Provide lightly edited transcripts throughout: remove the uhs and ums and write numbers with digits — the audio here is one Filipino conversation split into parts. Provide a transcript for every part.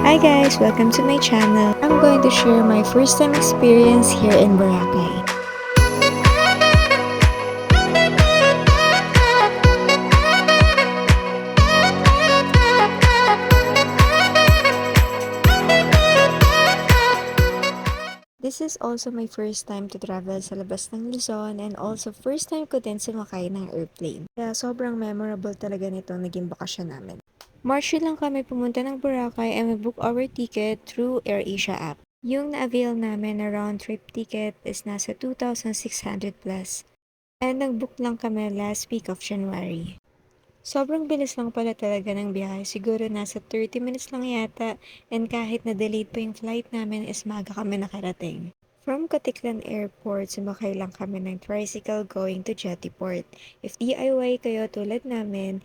Hi guys, welcome to my channel. I'm going to share my first time experience here in Boracay. This is also my first time to travel sa labas ng Luzon and also first time ko din sumakay ng airplane. Kaya sobrang memorable talaga nitong naging bakasyon namin. March lang kami pumunta ng Boracay and we book our ticket through AirAsia app. Yung na-avail namin na round trip ticket is nasa 2,600 plus. And nag-book lang kami last week of January. Sobrang bilis lang pala talaga ng biyahe. Siguro nasa 30 minutes lang yata. And kahit na delayed pa yung flight namin is maaga kami nakarating. From Coticlan Airport, sumakay lang kami ng tricycle going to Jetty Port. If DIY kayo tulad namin,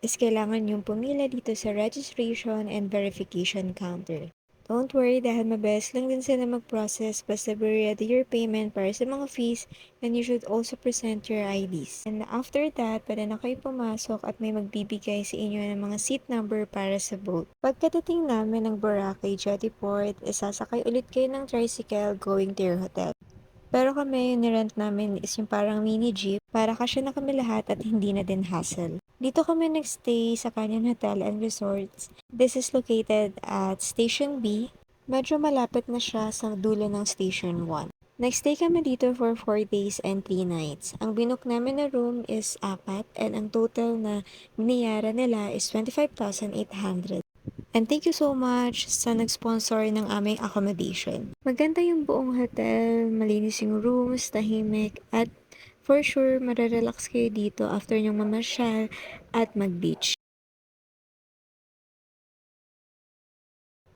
is kailangan yung pumila dito sa registration and verification counter. Don't worry dahil mabilis lang din sila mag-process basta be ready your payment para sa mga fees and you should also present your IDs. And after that, pwede na kayo pumasok at may magbibigay sa inyo ng mga seat number para sa boat. Pagkadating namin ng Boracay Jetty Port, isasakay ulit kayo ng tricycle going to your hotel. Pero kami, yung nirent namin is yung parang mini jeep para kasya na kami lahat at hindi na din hassle. Dito kami nagstay sa Canyon Hotel and Resorts. This is located at Station B. Medyo malapit na siya sa dulo ng Station 1. Nagstay kami dito for 4 days and 3 nights. Ang binook namin na room is 4 and ang total na binayaran nila is 25,800. And thank you so much sa nag-sponsor ng aming accommodation. Maganda yung buong hotel, malinis yung rooms, tahimik, at for sure, mararelax kayo dito after nyong mamasyal at mag-beach.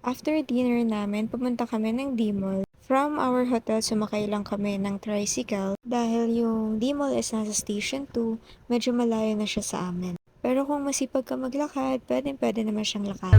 After dinner namin, pumunta kami ng D-Mall. From our hotel, sumakay lang kami ng tricycle dahil yung D-Mall is nasa Station 2, medyo malayo na siya sa amin. Pero kung masipag ka maglakad, pwede naman siyang lakad.